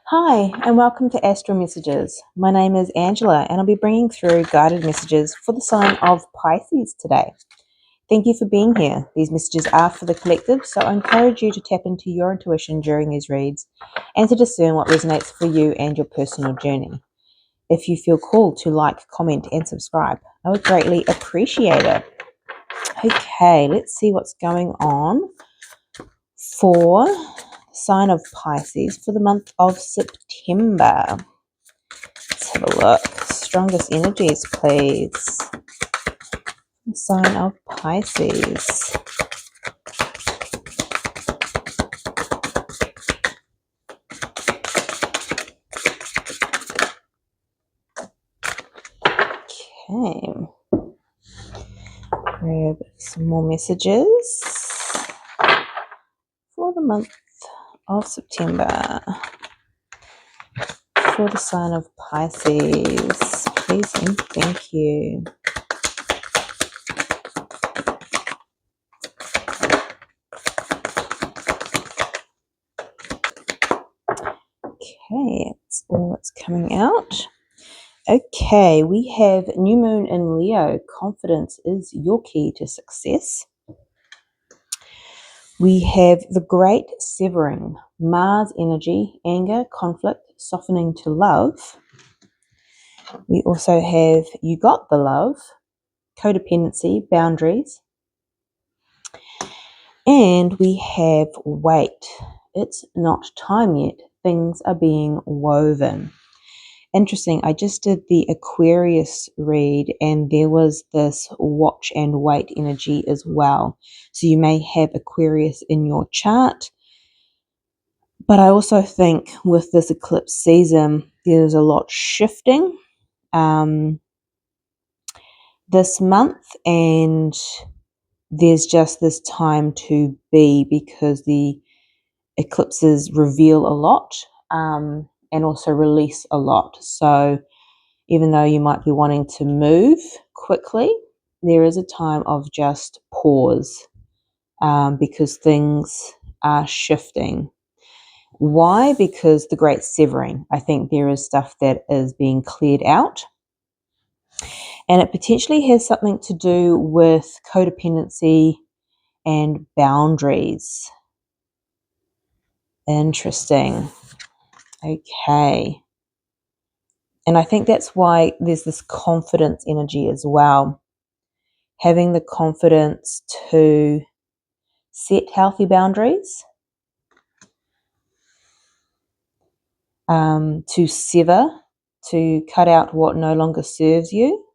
Hi, and welcome to Astral Messages. My name is Angela, and I'll be bringing through guided messages for the sign of Pisces today. Thank you for being here. These messages are for the collective, so I encourage you to tap into your intuition during these reads and to discern what resonates for you and your personal journey. If you feel called to like, comment, and subscribe, I would greatly appreciate it. Okay, let's see what's going on for sign of Pisces for the month of September. Let's have a look. Strongest energies, please. Sign of Pisces. Okay. Grab some more messages for the month of September for the sign of Pisces. Please and thank you. Okay, that's all that's coming out. Okay, we have New Moon in Leo. Confidence is your key to success. We have the Great Severing, Mars energy, anger, conflict, softening to love. We also have You Got the Love, codependency, boundaries. And we have Wait. It's not time yet. Things are being woven. Interesting. I just did the Aquarius read and there was this watch and wait energy as well. So you may have Aquarius in your chart. But I also think with this eclipse season, there's a lot shifting this month, and there's just this time to be because the eclipses reveal a lot and also release a lot. So even though you might be wanting to move quickly, there is a time of just pause because things are shifting. Why? Because the great severing. I think there is stuff that is being cleared out. And it potentially has something to do with codependency and boundaries. Interesting. Okay. And I think that's why there's this confidence energy as well. Having the confidence to set healthy boundaries, to sever, to cut out what no longer serves you.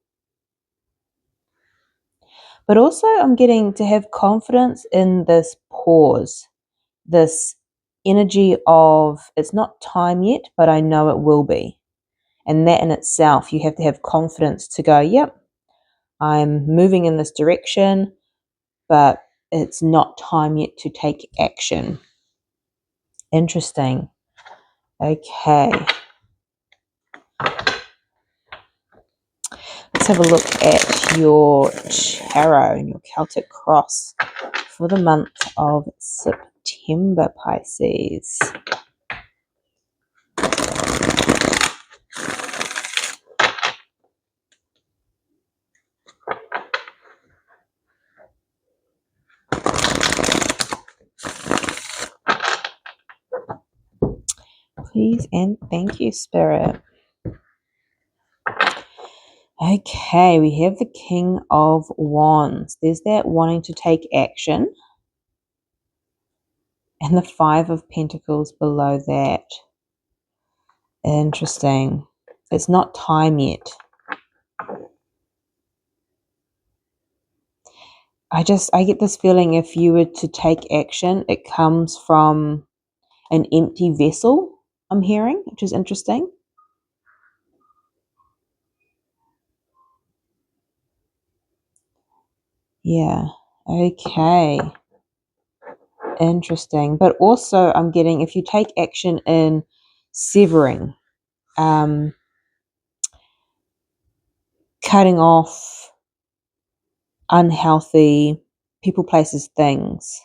But also I'm getting to have confidence in this pause, this energy of it's not time yet, but I know it will be. And that in itself, you have to have confidence to go, yep, I'm moving in this direction, but it's not time yet to take action. Interesting. Okay. Let's have a look at your tarot and your Celtic cross for the month of September, Pisces. Please and thank you, Spirit. Okay, we have the King of Wands. There's that wanting to take action. And the Five of Pentacles below that. Interesting. It's not time yet. I get this feeling if you were to take action, it comes from an empty vessel, I'm hearing, which is interesting. Yeah, okay. Interesting. But also I'm getting if you take action in severing, cutting off unhealthy people, places, things.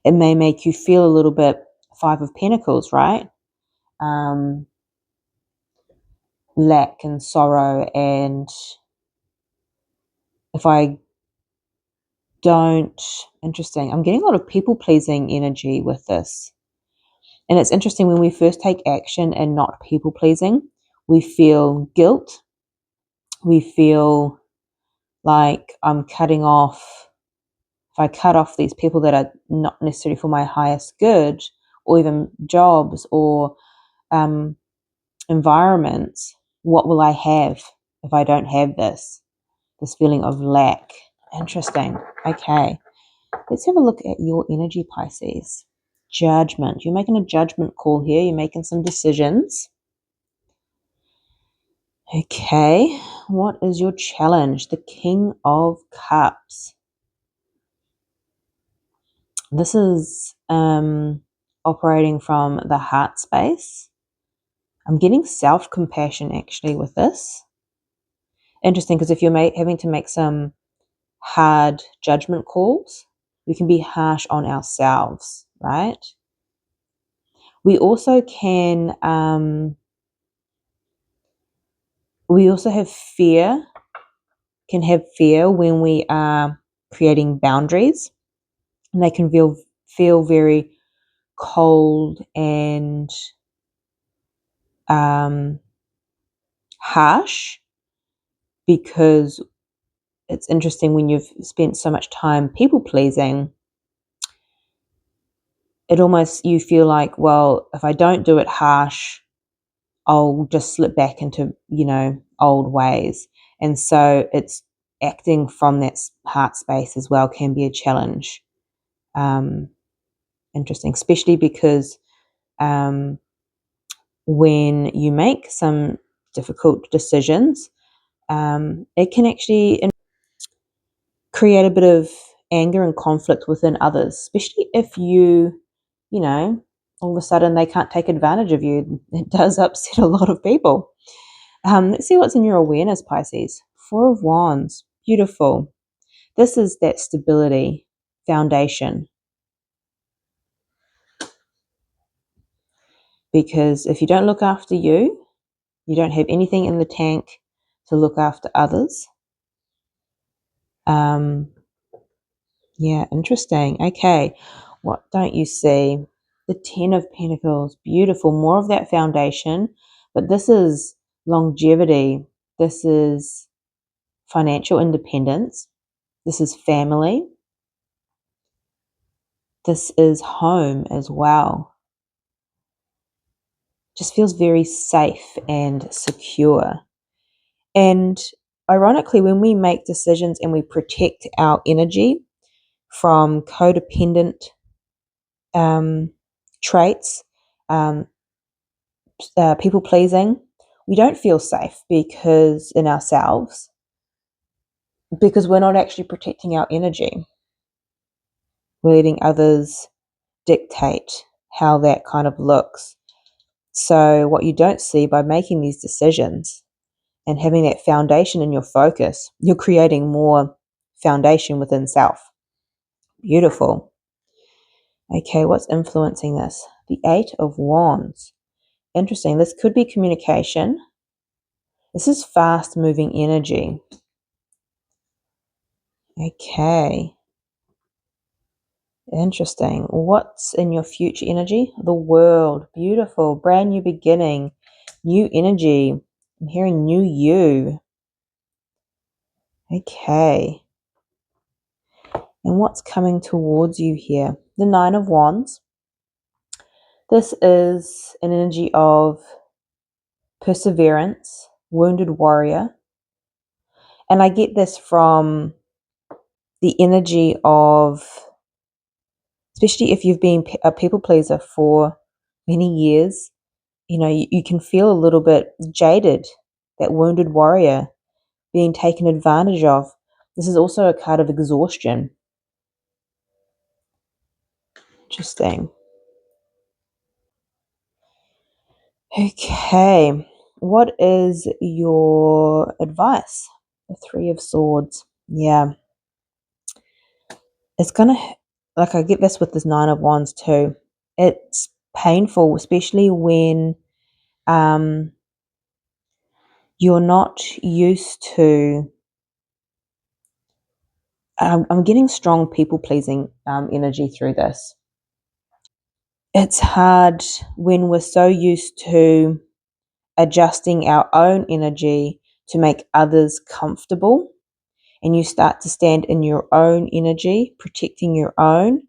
It may make you feel a little bit Five of Pentacles, right? Lack and sorrow, and if I don't, interesting, I'm getting a lot of people pleasing energy with this. And it's interesting, when we first take action and not people pleasing, we feel guilt. We feel like I'm cutting off, if I cut off these people that are not necessarily for my highest good, or even jobs or environments, what will I have if I don't have this? This feeling of lack. Interesting. Okay. Let's have a look at your energy, Pisces. Judgment. You're making a judgment call here. You're making some decisions. Okay. What is your challenge? The King of Cups. This is operating from the heart space. I'm getting self-compassion actually with this. Interesting, because if you're having to make some hard judgment calls, we can be harsh on ourselves, right? We also can, we also have fear, can have fear when we are creating boundaries, and they can feel very cold and harsh, because it's interesting, when you've spent so much time people pleasing, it almost, you feel like, well, if I don't do it harsh, I'll just slip back into, old ways. And so it's acting from that heart space as well can be a challenge. Interesting, especially because when you make some difficult decisions, it can actually create a bit of anger and conflict within others, especially if all of a sudden they can't take advantage of you. It does upset a lot of people. Let's see what's in your awareness, Pisces. Four of Wands. Beautiful. This is that stability foundation. Because if you don't look after you, you don't have anything in the tank to look after others. Yeah, interesting. Okay, what don't you see? The Ten of Pentacles. Beautiful. More of that foundation. But this is longevity. This is financial independence. This is family. This is home as well. Just feels very safe and secure. And ironically, when we make decisions and we protect our energy from codependent traits, people pleasing, we don't feel safe because in ourselves, because we're not actually protecting our energy. We're letting others dictate how that kind of looks. So what you don't see, by making these decisions and having that foundation in your focus, you're creating more foundation within self. Beautiful. Okay, what's influencing this? The Eight of Wands. Interesting. This could be communication. This is fast moving energy. Okay. Interesting. What's in your future energy? The World. Beautiful. Brand new beginning. New energy. I'm hearing new you. Okay. And what's coming towards you here? The Nine of Wands. This is an energy of perseverance, wounded warrior. And I get this from the energy of, especially if you've been a people pleaser for many years, you can feel a little bit jaded, that wounded warrior being taken advantage of. This is also a card of exhaustion. Interesting. Okay, what is your advice? The Three of Swords. Yeah. It's going to like I get this with this Nine of Wands too. It's painful, especially when you're not used to. I'm getting strong people pleasing energy through this. It's hard when we're so used to adjusting our own energy to make others comfortable, and you start to stand in your own energy, protecting your own.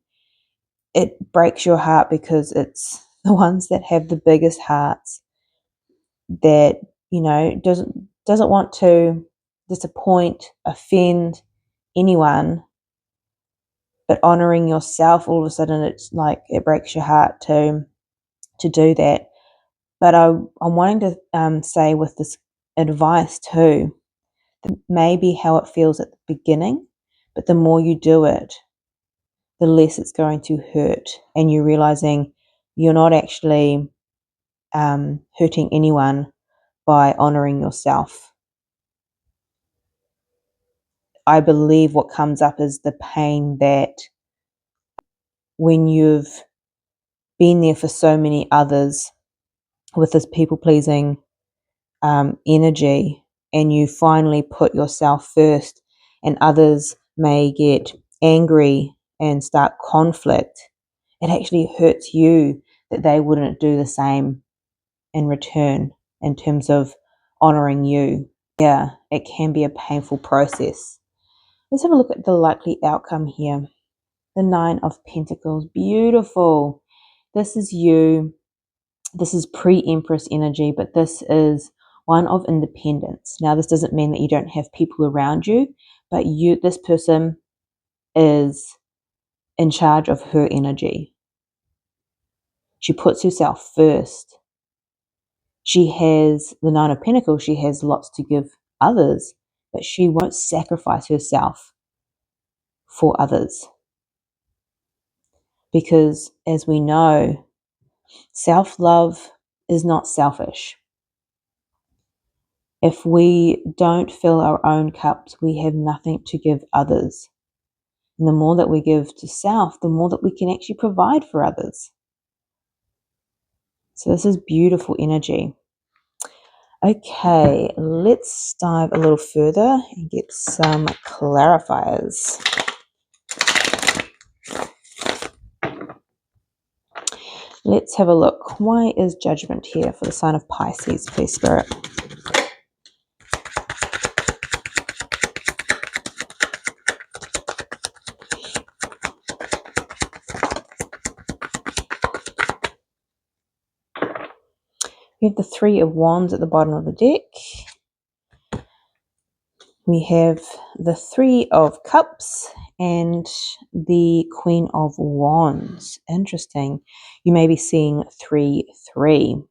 It breaks your heart because it's the ones that have the biggest hearts that, doesn't want to disappoint, offend anyone, but honoring yourself, all of a sudden it's like it breaks your heart to do that. But I'm wanting to say with this advice too, that maybe how it feels at the beginning, but the more you do it, the less it's going to hurt, and you're realizing you're not actually hurting anyone by honoring yourself. I believe what comes up is the pain that when you've been there for so many others with this people pleasing energy, and you finally put yourself first, and others may get angry and start conflict, it actually hurts you that they wouldn't do the same in return in terms of honoring you. Yeah, it can be a painful process. Let's have a look at the likely outcome here. The Nine of Pentacles, beautiful. This is you. This is pre-Empress energy, but this is one of independence. Now, this doesn't mean that you don't have people around you, but this person is in charge of her energy. She puts herself first. She has the Nine of Pentacles. She has lots to give others, but she won't sacrifice herself for others. Because as we know, self-love is not selfish. If we don't fill our own cups, we have nothing to give others. And the more that we give to self, the more that we can actually provide for others. So this is beautiful energy. Okay, let's dive a little further and get some clarifiers. Let's have a look. Why is Judgment here for the sign of Pisces, please, Spirit? We have the Three of Wands at the bottom of the deck. We have the Three of Cups and the Queen of Wands. Interesting. You may be seeing 3-3.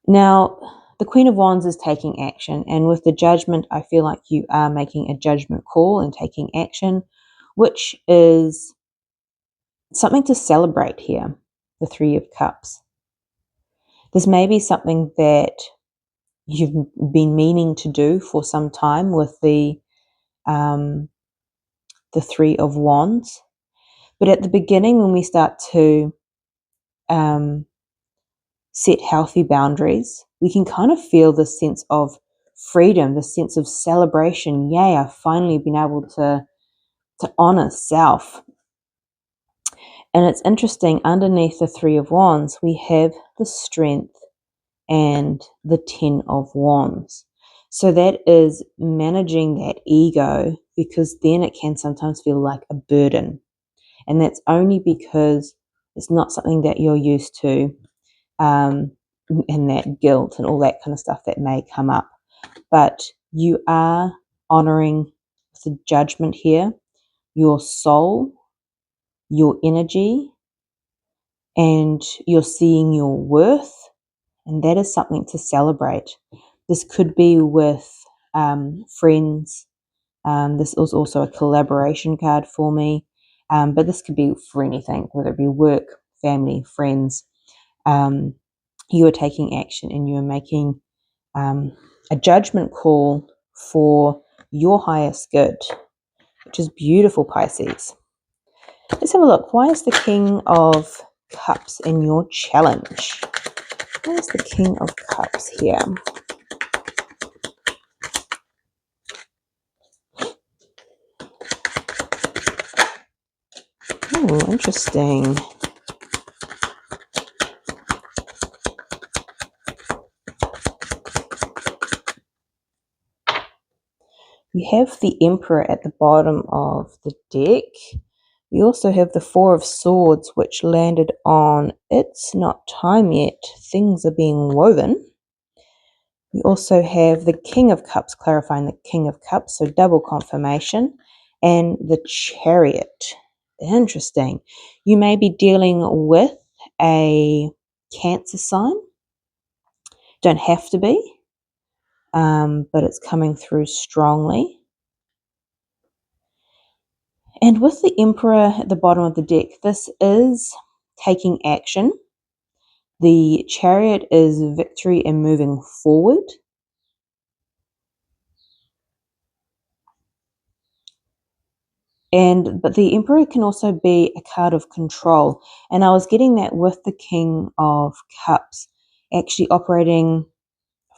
Now, the Queen of Wands is taking action, and with the Judgment, I feel like you are making a judgment call and taking action, which is something to celebrate here, the Three of Cups. This may be something that you've been meaning to do for some time with the Three of Wands. But at the beginning, when we start to set healthy boundaries, we can kind of feel this sense of freedom, this sense of celebration. Yay, I've finally been able to honor self. And it's interesting, underneath the Three of Wands, we have the Strength and the Ten of Wands. So that is managing that ego, because then it can sometimes feel like a burden. And that's only because it's not something that you're used to, and that guilt and all that kind of stuff that may come up. But you are honoring the Judgment here, your soul, your energy, and you're seeing your worth, and that is something to celebrate. This could be with friends. This is also a collaboration card for me, but this could be for anything, whether it be work, family, friends. You are taking action, and you are making a judgment call for your highest good. which is beautiful, Pisces. Let's have a look. Why is the King of Cups in your challenge? Why is the King of Cups here? Oh, interesting. We have the Emperor at the bottom of the deck. We also have the Four of Swords, which landed on "It's not time yet, things are being woven." We also have the King of Cups, clarifying the King of Cups, so double confirmation, and the Chariot. Interesting. You may be dealing with a Cancer sign. Don't have to be, but it's coming through strongly. And with the Emperor at the bottom of the deck, this is taking action. The Chariot is victory and moving forward. But the Emperor can also be a card of control. And I was getting that with the King of Cups, actually operating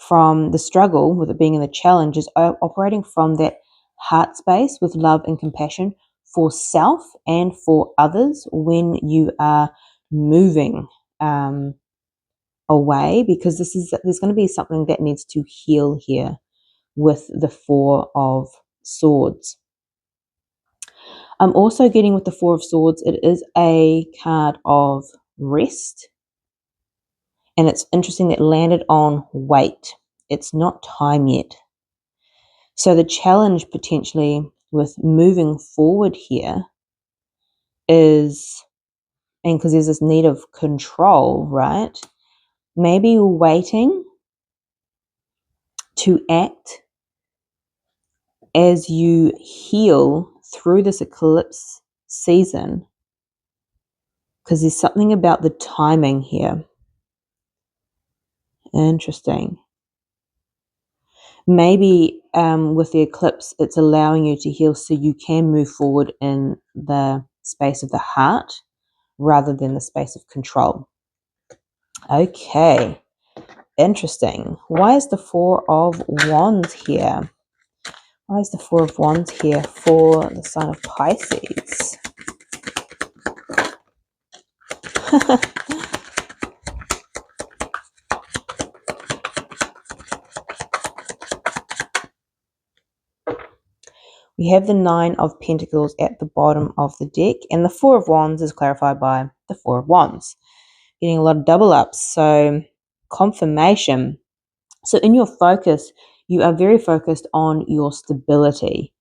from the struggle, with it being in the challenge, is operating from that heart space with love and compassion for self and for others when you are moving away, because there's going to be something that needs to heal here with the Four of Swords. I'm also getting with the Four of Swords, it is a card of rest. And it's interesting that it landed on wait. It's not time yet. So the challenge potentially with moving forward here is, and because there's this need of control, right? Maybe you're waiting to act as you heal through this eclipse season, because there's something about the timing here. Interesting. Maybe with the eclipse, it's allowing you to heal so you can move forward in the space of the heart rather than the space of control. Okay, interesting. Why is the Four of Wands here? Why is the Four of Wands here for the sign of Pisces? We have the Nine of Pentacles at the bottom of the deck, and the Four of Wands is clarified by the Four of Wands. Getting a lot of double ups, so confirmation. So in your focus, you are very focused on your stability.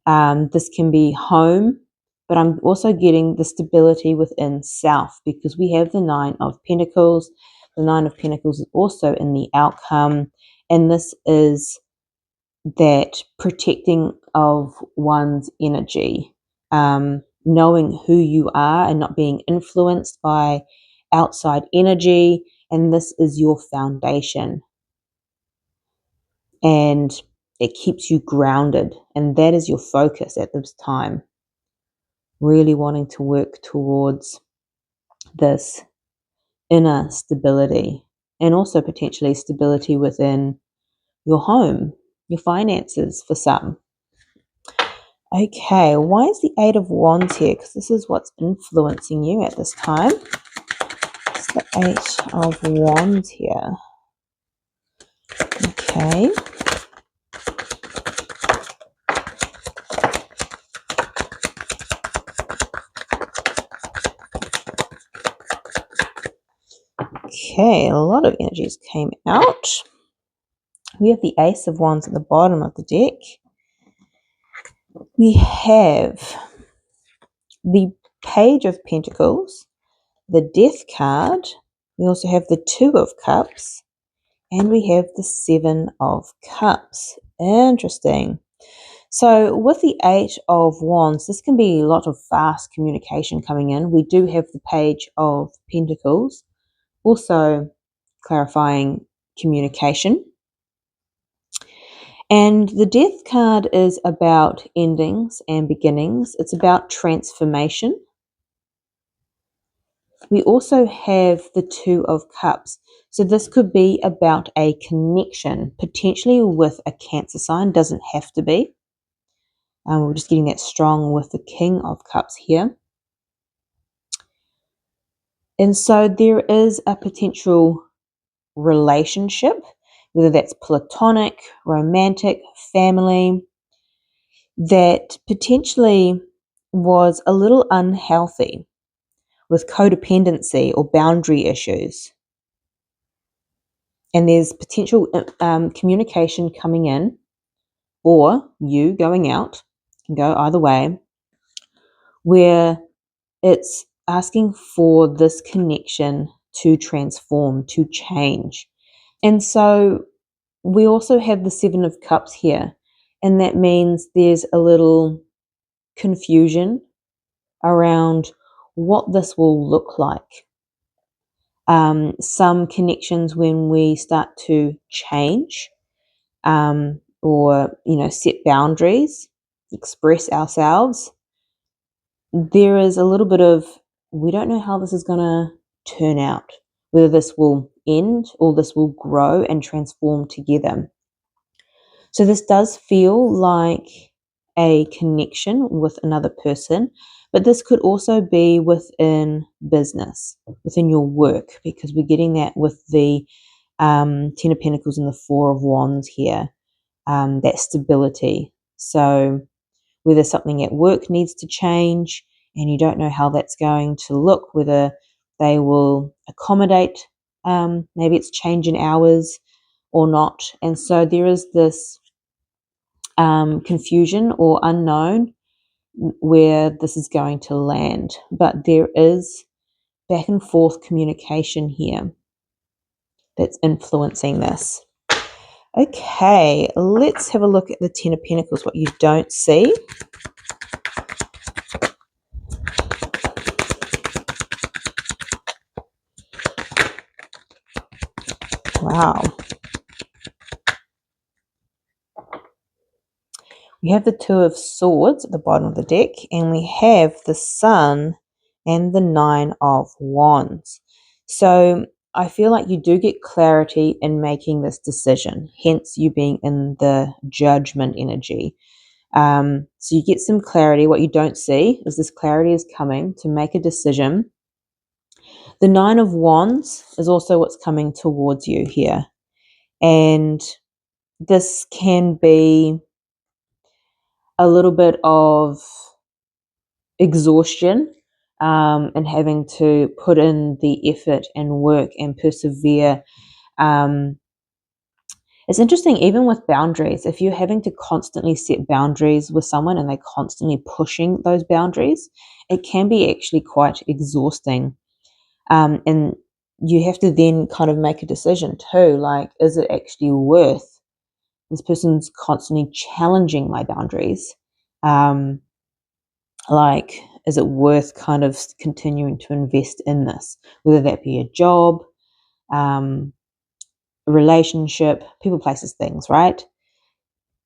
This can be home, but I'm also getting the stability within self, because we have the Nine of Pentacles. The Nine of Pentacles is also in the outcome, and this is that protecting of one's energy, knowing who you are and not being influenced by outside energy, and this is your foundation, and it keeps you grounded, and that is your focus at this time, really wanting to work towards this inner stability, and also potentially stability within your home, your finances for some. Okay, why is the Eight of Wands here? Because this is what's influencing you at this time. It's the Eight of Wands here. Okay. Okay, a lot of energies came out. We have the Ace of Wands at the bottom of the deck. We have the Page of Pentacles, the Death card. We also have the Two of Cups, and we have the Seven of Cups. Interesting. So with the Eight of Wands, this can be a lot of fast communication coming in. We do have the Page of Pentacles, also clarifying communication. And the Death card is about endings and beginnings. It's about transformation. We also have the Two of Cups. So this could be about a connection, potentially with a Cancer sign, doesn't have to be. We're just getting that strong with the King of Cups here. And so there is a potential relationship, whether that's platonic, romantic, family, that potentially was a little unhealthy with codependency or boundary issues. And there's potential communication coming in, or you going out, can go either way, where it's asking for this connection to transform, to change. And so we also have the Seven of Cups here, and that means there's a little confusion around what this will look like. Some connections when we start to change, or set boundaries, express ourselves, there is a little bit of, we don't know how this is going to turn out, whether this will end or this will grow and transform together. So this does feel like a connection with another person, but this could also be within business, within your work, because we're getting that with the Ten of Pentacles and the Four of Wands here, that stability. So whether something at work needs to change and you don't know how that's going to look, whether they will accommodate, maybe it's change in hours or not. And so there is this confusion or unknown where this is going to land. But there is back and forth communication here that's influencing this. Okay, let's have a look at the Ten of Pentacles, what you don't see. Wow. We have the Two of Swords at the bottom of the deck, and we have the Sun and the Nine of Wands. So I feel like you do get clarity in making this decision, hence you being in the judgment energy. So you get some clarity. What you don't see is this clarity is coming to make a decision. The Nine of Wands is also what's coming towards you here. And this can be a little bit of exhaustion, and having to put in the effort and work and persevere. It's interesting, even with boundaries, if you're having to constantly set boundaries with someone and they're constantly pushing those boundaries, it can be actually quite exhausting. And you have to then kind of make a decision too, like, is it actually worth this person's constantly challenging my boundaries? Like, is it worth kind of continuing to invest in this, whether that be a job, a relationship, people, places, things, right?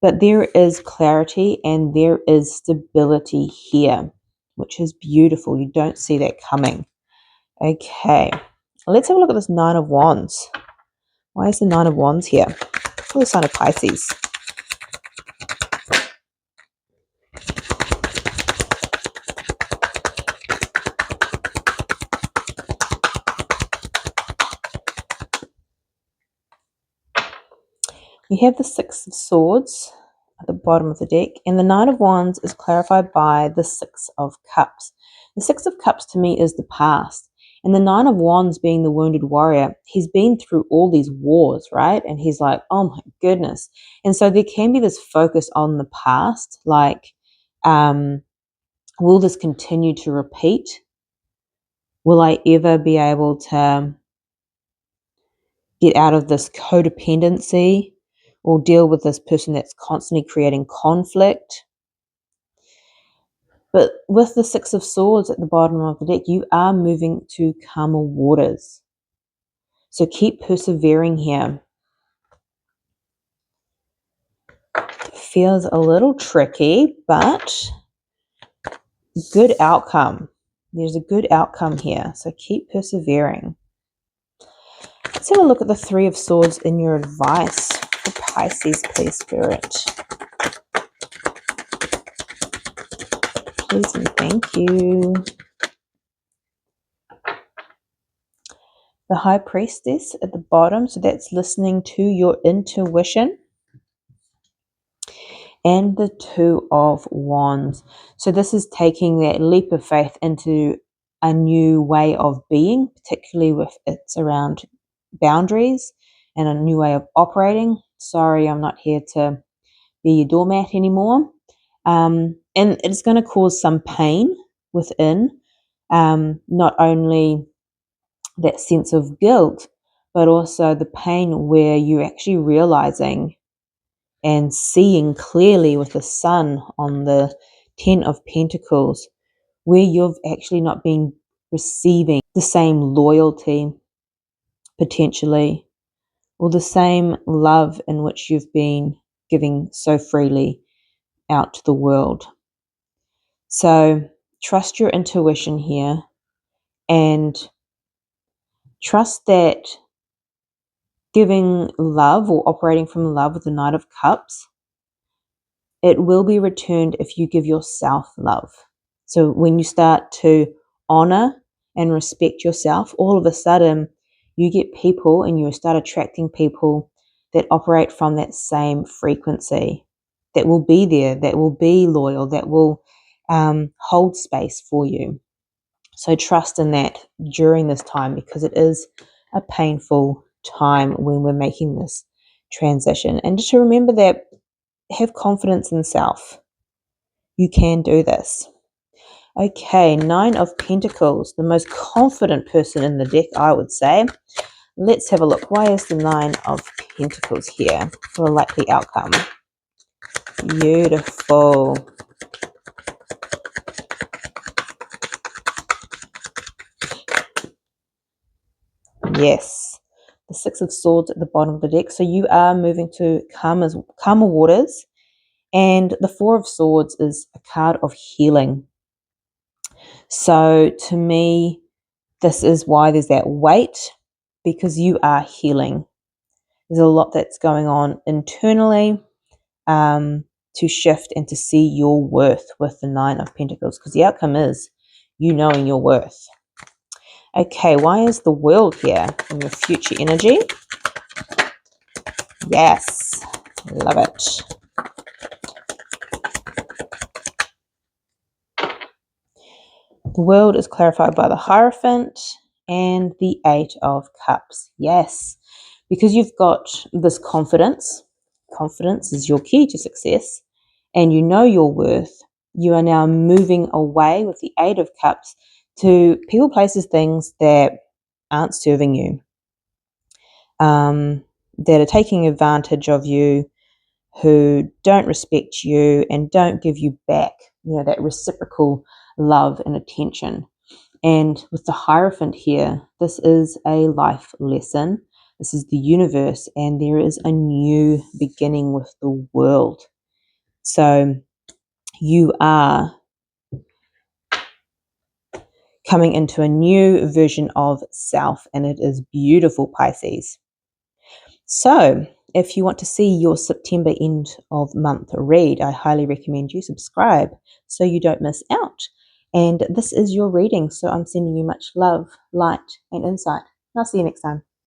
But there is clarity and there is stability here, which is beautiful. You don't see that coming. Okay, let's have a look at this Nine of Wands. Why is the Nine of Wands here for the sign of Pisces? We have the Six of Swords at the bottom of the deck, and the Nine of Wands is clarified by the Six of Cups. The Six of Cups to me is the past, and the Nine of Wands being the wounded warrior, he's been through all these wars, right? And he's like, oh my goodness. And so there can be this focus on the past, like, will this continue to repeat? Will I ever be able to get out of this codependency or deal with this person that's constantly creating conflict? But with the Six of Swords at the bottom of the deck, you are moving to calmer waters. So keep persevering here. Feels a little tricky, but good outcome. There's a good outcome here, so keep persevering. Let's have a look at the Three of Swords in your advice for Pisces, please, Spirit. Please and thank you. The High Priestess at the bottom, so that's listening to your intuition. And the Two of Wands. So this is taking that leap of faith into a new way of being, particularly if it's around boundaries and a new way of operating. Sorry, I'm not here to be your doormat anymore. And it's going to cause some pain within, not only that sense of guilt, but also the pain where you're actually realizing and seeing clearly with the Sun on the Ten of Pentacles, where you've actually not been receiving the same loyalty, potentially, or the same love in which you've been giving so freely out to the world. So trust your intuition here and trust that giving love or operating from love with the Knight of Cups, it will be returned if you give yourself love. So when you start to honor and respect yourself, all of a sudden you get people and you start attracting people that operate from that same frequency, that will be there, that will be loyal, that will hold space for you. So trust in that during this time, because it is a painful time when we're making this transition. And just to remember that, have confidence in self. You can do this. Okay, Nine of Pentacles, the most confident person in the deck, I would say. Let's have a look. Why is the Nine of Pentacles here for a likely outcome? Beautiful. Yes. The Six of Swords at the bottom of the deck. So you are moving to calmer waters. And the Four of Swords is a card of healing. So to me, this is why there's that weight, because you are healing. There's a lot that's going on internally to shift and to see your worth with the Nine of Pentacles, because the outcome is you knowing your worth. Okay, why is the World here in your future energy? Yes, love it. The World is clarified by the Hierophant and the Eight of Cups. Yes, because you've got this confidence. Confidence is your key to success, and you know your worth. You are now moving away with the Eight of Cups to people, places, things that aren't serving you, that are taking advantage of you, who don't respect you and don't give you back, that reciprocal love and attention. And with the Hierophant here, this is a life lesson. This is the universe, and there is a new beginning with the world. So you are coming into a new version of self, and it is beautiful, Pisces. So if you want to see your September end of month read, I highly recommend you subscribe so you don't miss out. And this is your reading, so I'm sending you much love, light, and insight. I'll see you next time.